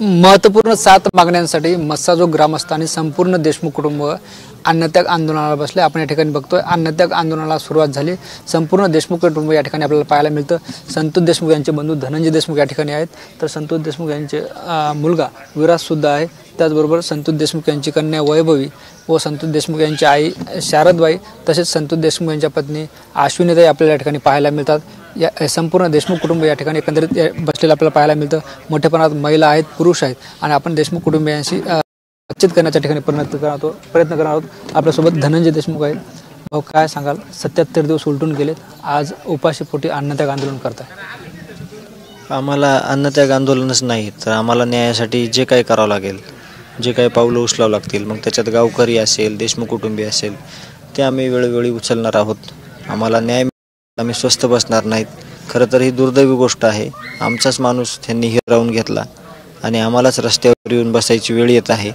महत्त्वपूर्ण 7 मागण्यांसाठी मस्साजोग ग्रामस्थांनी संपूर्ण देशमुख कुटुंब अन्नत्याग आंदोलनाला बसले। आपण या ठिकाणी बघतोय अन्नत्याग आंदोलनाला सुरुवात झाली। संपूर्ण देशमुख कुटुंब या ठिकाणी आपल्याला पाहायला मिळतं। संतोष देशमुख यांचे बंधू धनंजय देशमुख या ठिकाणी आहेत, तर संतोष देशमुख यांचे मुलगा विराज सुद्धा आहे। त्याचबरोबर संतोष देशमुख यांची कन्या वैभवी व संतोष देशमुख यांची आई शारदबाई तसेच संतोष देशमुख यांच्या पत्नी अश्विनीताई आपल्याला या ठिकाणी पाहायला मिळतात। या संपूर्ण देशमुख कुटुंब या ठिकाणी एकंदरीत बसलेलं आपल्याला पाहायला मिळतं। मोठ्या प्रमाणात महिला आहेत, पुरुष आहेत आणि आपण देशमुख कुटुंबियांशी बातचीत करण्याच्या ठिकाणी प्रयत्न करणार आहोत। आपल्यासोबत धनंजय देशमुख आहेत। भाऊ, काय सांगाल? 77 दिवस उलटून गेलेत, आज उपाशीपोटी अन्नत्याग आंदोलन करताय। आम्हाला अन्नत्याग आंदोलनच नाही तर आम्हाला न्यायासाठी जे काही करावं लागेल, जे काही पावलं उचलावं लागतील, मग त्याच्यात गावकरी असेल, देशमुख कुटुंबीय असेल, ते आम्ही वेळोवेळी उचलणार आहोत। आम्हाला न्याय आम्ही स्वस्थ बसणार नाहीत। खरं तर ही दुर्दैवी गोष्ट आहे, आमचाच माणूस त्यांनी हिरावून घेतला आणि आम्हालाच रस्त्यावर येऊन बसायची वेळ येत आहे।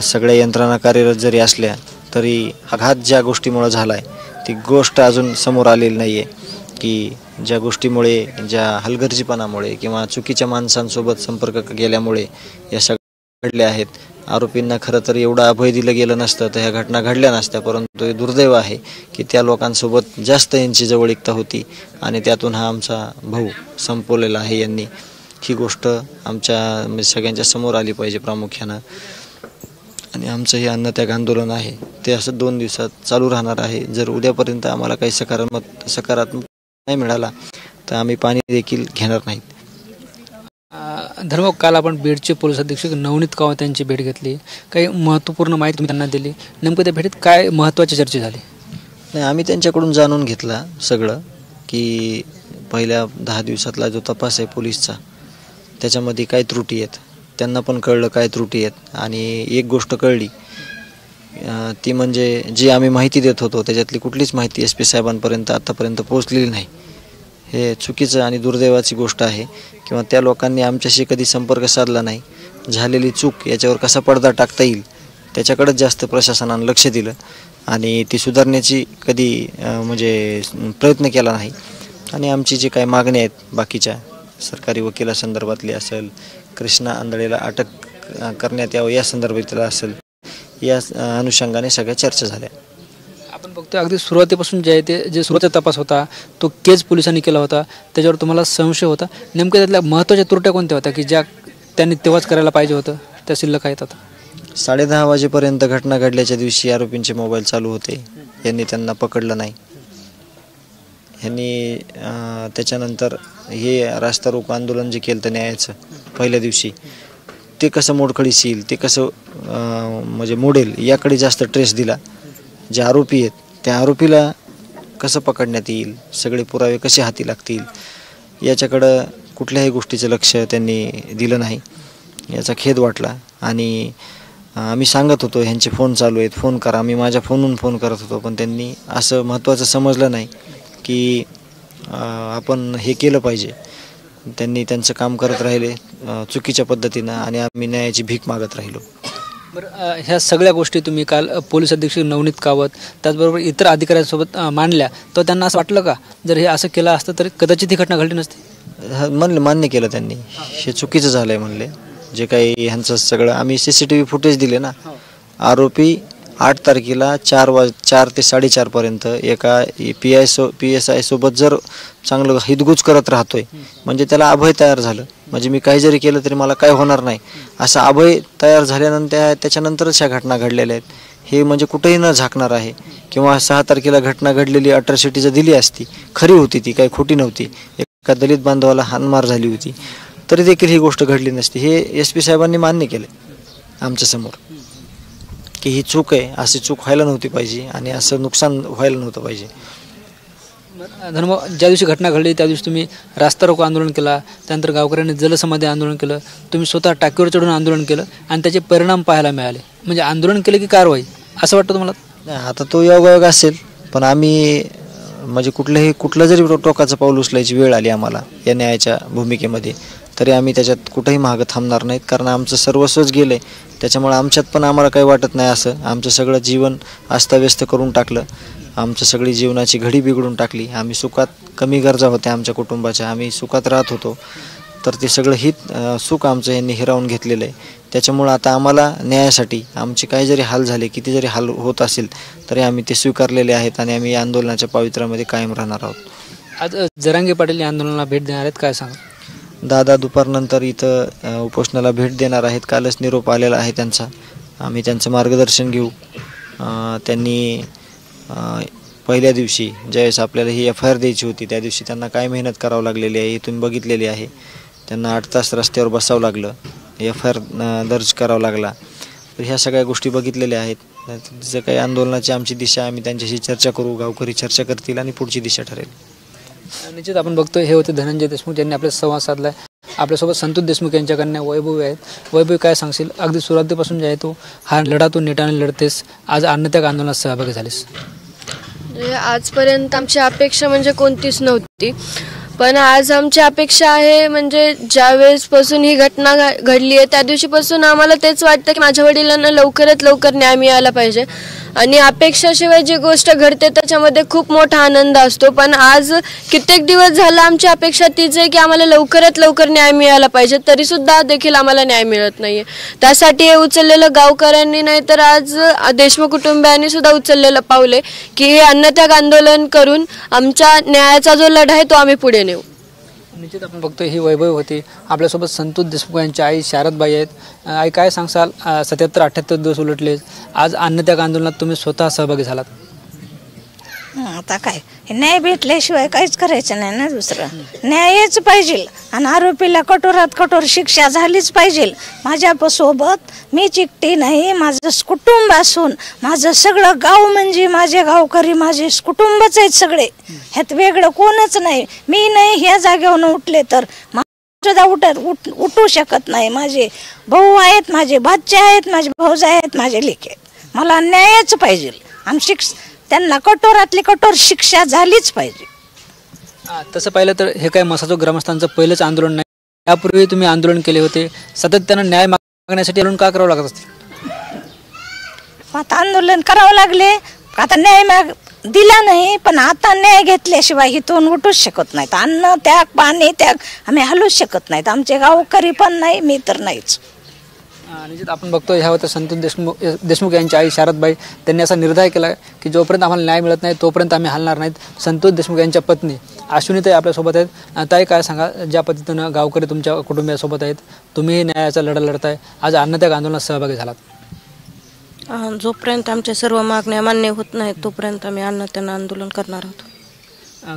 सगळ्या यंत्रणा कार्यरत जरी असल्या तरी आघात ज्या गोष्टीमुळे झाला आहे ती गोष्ट अजून समोर आलेली नाही आहे की ज्या गोष्टीमुळे, ज्या हलगर्जीपणामुळे किंवा चुकीच्या माणसांसोबत संपर्क केल्यामुळे या सगळ्या घडल्या आहेत। आरोपींना खरं तर एवढं अभय दिलं गेलं नसतं तर ह्या घटना घडल्या नसत्या, परंतु हे दुर्दैव आहे की त्या लोकांसोबत जास्त यांची जवळीकता होती आणि त्यातून हा आमचा भाऊ संपवलेला आहे। यांनी ही गोष्ट आमच्या सगळ्यांच्या समोर आली पाहिजे प्रामुख्यानं। आणि आमचं हे अन्नत्याग आंदोलन आहे ते असं 2 दिवसात चालू राहणार आहे। जर उद्यापर्यंत आम्हाला काही सकारात्मक नाही मिळाला तर आम्ही पाणी देखील घेणार नाहीत। धर्मभाऊ, काल आपण बीडचे पोलीस अधीक्षक नवनीत कावत यांची भेट घेतली, काही महत्त्वपूर्ण माहिती तुम्ही त्यांना दिली, नेमकं त्या भेटीत काय महत्त्वाची चर्चा झाली? नाही, आम्ही त्यांच्याकडून जाणून घेतलं सगळं की पहिल्या 10 दिवसातला जो तपास आहे पोलीसचा त्याच्यामध्ये काय त्रुटी आहेत, त्यांना पण कळलं काय त्रुटी आहेत। आणि एक गोष्ट कळली ती म्हणजे जी आम्ही माहिती देत होतो त्याच्यातली कुठलीच माहिती SP साहेबांपर्यंत आतापर्यंत पोहोचलेली नाही। हे चुकीचं आणि दुर्दैवाची गोष्ट आहे किंवा त्या लोकांनी आमच्याशी कधी संपर्क साधला नाही। झालेली चूक याच्यावर कसा पडदा टाकता येईल त्याच्याकडेच जास्त प्रशासनानं लक्ष दिलं आणि ती सुधारण्याची कधी म्हणजे प्रयत्न केला नाही। आणि आमची जी काही मागणी आहेत बाकीच्या सरकारी वकिलासंदर्भातली असेल, कृष्णा आंधळेला अटक करण्यात यावं या संदर्भातला असेल, या अनुषंगाने सगळ्या चर्चा झाल्या। आपण बघतोय अगदी सुरुवातीपासून जे आहे ते जे सुरुवातीचा तपास होता तो केज पोलिसांनी केला होता, त्याच्यावर तुम्हाला संशय होता, नेमक्या त्यातल्या महत्त्वाच्या त्रुट्या कोणत्या होत्या की ज्या त्यांनी तेव्हाच करायला पाहिजे होतं, त्या शिल्लक आहेत आता? 10:30 वाजेपर्यंत घटना घडल्याच्या दिवशी आरोपींचे मोबाईल चालू होते, यांनी त्यांना पकडलं नाही। यांनी त्याच्यानंतर हे रास्ता रोको आंदोलन जे केलं न्यायाचं पहिल्या दिवशी ते कसं मोडखळीस येईल, ते कसं म्हणजे मोडेल याकडे जास्त ट्रेस दिला। जे आरोपी आहेत त्या आरोपीला कसं पकडण्यात येईल, सगळे पुरावे कसे हाती लागतील याच्याकडं कुठल्याही गोष्टीचं लक्ष त्यांनी दिलं नाही, याचा खेद वाटला। आणि आम्ही सांगत होतो ह्यांचे फोन चालू आहेत, फोन करा, आम्ही माझ्या फोनहून फोन करत होतो, पण त्यांनी असं महत्त्वाचं समजलं नाही की आपण हे केलं पाहिजे। त्यांनी त्यांचं काम करत राहिले चुकीच्या पद्धतीनं आणि आम्ही न्यायाची भीक मागत राहिलो। बरं, ह्या सगळ्या गोष्टी तुम्ही काल पोलीस अधीक्षक नवनीत कावत त्याचबरोबर इतर अधिकाऱ्यांसोबत मांडल्या, तर त्यांना असं वाटलं का जर हे असं केलं असतं तर कदाचित ही घटना घडली नसती? म्हणलं, मान्य केलं त्यांनी, हे चुकीचं झालं आहे म्हणले। जे काही ह्यांचं सगळं आम्ही CCTV फुटेज दिले ना, आरोपी 8 तारखेला 4 ते 4:30 पर्यंत एका PSI सोबत जर चांगलं हितगुज करत राहतोय म्हणजे त्याला अभय तयार झालं, म्हणजे मी काही जरी केलं तरी मला काय होणार नाही असा अभय तयार झाल्यानंतर त्याच्यानंतरच ह्या घटना घडलेल्या आहेत। हे म्हणजे कुठेही न झाकणार आहे किंवा 6 तारखेला घटना घडलेली अट्रॉसिटी जर दिली असती, खरी होती ती, काही खोटी नव्हती, एका दलित बांधवाला हाणमार झाली होती, तरी देखील ही गोष्ट घडली नसती। हे SP साहेबांनी मान्य केलं आमच्यासमोर की ही चूक आहे, अशी चूक व्हायला नव्हती पाहिजे आणि असं नुकसान व्हायला नव्हतं पाहिजे। धर्मभाऊ, ज्या दिवशी घटना घडली त्या दिवशी तुम्ही रास्ता रोको आंदोलन केला, त्यानंतर गावकऱ्यांनी जलसमाधी आंदोलन केलं, तुम्ही स्वतः टाकीवर चढून आंदोलन केलं आणि त्याचे परिणाम पाहायला मिळाले, म्हणजे आंदोलन केलं की कारवाई असं वाटतं तुम्हाला? नाही, आता तो योगायोग असेल, पण आम्ही म्हणजे कुठलं जरी टोकाचं पाऊल उचलायची वेळ आली आम्हाला या न्यायाच्या भूमिकेमध्ये तरी आम्ही त्याच्यात कुठेही मागं थांबणार नाहीत, कारण आमचं सर्वस्वच गेलं आहे। त्याच्यामुळे आमच्यात पण आम्हाला काही वाटत नाही असं, आमचं सगळं जीवन अस्ताव्यस्त करून टाकलं, आमचं सगळी जीवनाची घडी बिघडून टाकली। आम्ही सुखात, कमी गरजा होत्या आमच्या कुटुंबाच्या, आम्ही सुखात राहत होतो, तर ते सगळं हित सुख आमचं यांनी हिरावून घेतलेलं आहे. त्याच्यामुळं आता आम्हाला न्यायासाठी आमचे काही जरी हाल झाले, किती जरी हाल होत असेल तरी आम्ही ते स्वीकारलेले आहेत आणि आम्ही या आंदोलनाच्या पावित्र्यामध्ये कायम राहणार आहोत. आज जरांगे पाटील या आंदोलनाला भेट देणार आहेत, काय सांगा? दादा दुपारनंतर इथं उपोषणाला भेट देणार आहेत. कालच निरोप आलेला आहे त्यांचा. आम्ही त्यांचं मार्गदर्शन घेऊ. त्यांनी पहिल्या दिवशी ज्यावेळेस आपल्याला ही FIR द्यायची होती त्या दिवशी त्यांना काय मेहनत करावं लागलेली आहे हे तुम्ही बघितलेली आहे. त्यांना 8 तास रस्त्यावर बसावं लागलं, FIR दर्ज करावा लागला. तर ह्या सगळ्या गोष्टी बघितलेल्या आहेत. जे काही आंदोलनाची आमची दिशा आम्ही त्यांच्याशी चर्चा करू, गावकरी चर्चा करतील आणि पुढची दिशा ठरेल. निश्चित आपण बघतोय हे होते धनंजय देशमुख ज्यांनी आपल्या संवाद साधलाय. आपल्यासोबत संतोष देशमुख यांच्या कन्या वैभवी आहेत. वैभवी, काय सांगशील, अगदी सुरुवातीपासून जे आहे तो हा लढा तू नेटाने लढतेस, आज अन्नत्याग आंदोलनात सहभागी झालीस. आजपर्यंत आमची अपेक्षा म्हणजे कोणतीच नव्हती, पण आज आमची अपेक्षा आहे. म्हणजे ज्या वेळेसपासून ही घटना घडली आहे त्या दिवशीपासून आम्हाला तेच वाटतं की माझ्या वडिलांना लवकरात लवकर न्याय मिळाला पाहिजे. आणि अपेक्षाशिवाय जी गोष्ट घडते त्याच्यामध्ये खूप मोठा आनंद असतो. पण आज कित्येक दिवस झाला आमची अपेक्षा तीच आहे की आम्हाला लवकरात लवकर न्याय मिळाला पाहिजे, तरीसुद्धा देखील आम्हाला न्याय मिळत नाही आहे. त्यासाठी हे उचललेलं गावकऱ्यांनी नाही तर आज देशमुख कुटुंबियांनी सुद्धा उचललेलं पावले की हे अन्नत्याग आंदोलन करून आमच्या न्यायाचा जो लढा आहे तो आम्ही पुढे नेऊ. निश्चित आपण बघतोय ही वैभवी होती. आपल्यासोबत संतोष देशमुख यांच्या आई शारदबाई आहेत. आई, काय सांगसाल, 77-78 दिवस उलटले, आज अन्नत्याग आंदोलनात तुम्ही स्वतः सहभागी झालात. आता काय, न्याय भेटल्याशिवाय काहीच करायचं नाही ना. दुसरं न्यायच पाहिजे आणि आरोपीला कठोरात कठोर शिक्षा झालीच पाहिजे. माझ्यासोबत मी चिकटी नाही, माझं कुटुंब असून माझं सगळं गाव म्हणजे माझे गावकरी माझे कुटुंबच आहेत सगळे. ह्यात वेगळं कोणच नाही. मी नाही ह्या जागेवरून उठले तर सुद्धा उठू शकत नाही. माझे भाऊ आहेत, माझे भाचे आहेत, माझे भाऊज आहेत, माझे लेक आहेत. मला न्यायच पाहिजे आणि त्यांना कठोरातली कठोर शिक्षा झालीच पाहिजे. तसं पाहिलं तर हे काय मसाजो ग्रामस्थांचं पहिलंच आंदोलन नाही. यापूर्वी तुम्ही आंदोलन केले होते. सातत्याने न्याय मागण्यासाठी आंदोलन का करावं लागत असते? आता आंदोलन करावं लागले, आता न्याय दिला नाही, पण आता न्याय घेतल्याशिवाय इथून उठूच शकत नाहीत. अन्न त्याग, पाणी त्याग आम्ही हलूच शकत नाहीत. आमचे गावकरी पण नाही, मी तर नाहीच. निश्चित आपण बघतो ह्या होत्या संतोष देशमुख यांची आई शारदबाई. त्यांनी असा निर्धार केला की जोपर्यंत आम्हाला न्याय मिळत नाही तोपर्यंत आम्ही हलणार नाहीत. संतोष देशमुख यांच्या पत्नी अश्विनीताई आपल्यासोबत आहेत. ताई, काय सांगा, ज्या पद्धतीनं गावकरी तुमच्या कुटुंबियासोबत आहेत, तुम्ही न्यायाचा लढा लढताय, आज अन्नत्याग आंदोलनात सहभागी झालात. जोपर्यंत आमच्या सर्व मागण्या मान्य होत नाहीत तोपर्यंत आम्ही अन्नत्याग आंदोलन करणार आहोत.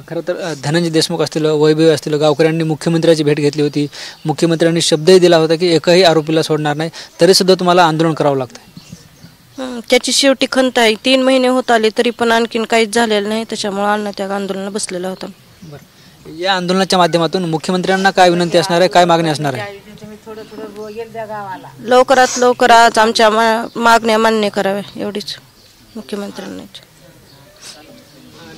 खरं तर धनंजय देशमुख असतील, वैभवी असतील, गावकऱ्यांनी मुख्यमंत्र्यांची भेट घेतली होती. मुख्यमंत्र्यांनी शब्दही दिला होता की एकही आरोपीला सोडणार नाही, तरीसुद्धा तुम्हाला आंदोलन करावं लागतं. त्याची शेवटी खंत आहे. 3 महिने होत आले तरी पण आणखीन काहीच झालेलं नाही, त्याच्यामुळे अन्नत्याग आंदोलन बसलेला होता. बरं, या आंदोलनाच्या माध्यमातून मुख्यमंत्र्यांना काय विनंती असणार आहे, काय मागणी असणार आहे? लवकरात लवकर आज आमच्या मागण्या मान्य कराव्या एवढीच मुख्यमंत्र्यांनी.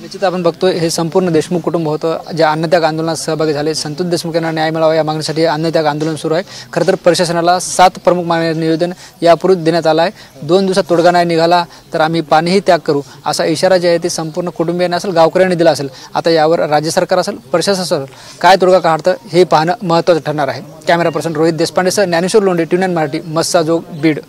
निश्चित आपण बघतोय हे संपूर्ण देशमुख कुटुंब होतं ज्या अन्नत्याग आंदोलनात सहभागी झाले. संतोष देशमुख यांना न्याय मिळावा या मागणीसाठी अन्नत्याग आंदोलन सुरू आहे. खरं तर प्रशासनाला 7 प्रमुख मागण्या निवेदन यापूर्वी देण्यात आलं आहे. 2 दिवसात तोडगा नाही निघाला तर आम्ही पाणीही त्याग करू असा इशारा जे आहे ते संपूर्ण कुटुंबियांना असेल, गावकऱ्यांनी दिला असेल. आता यावर राज्य सरकार असेल, प्रशासन असेल, काय तोडगा काढतं हे पाहणं महत्त्वाचं ठरणार आहे. कॅमेरा पर्सन रोहित देशपांडेसह ज्ञानेश्वर लोंढे, TVN मराठी, मस्साजोग, बीड.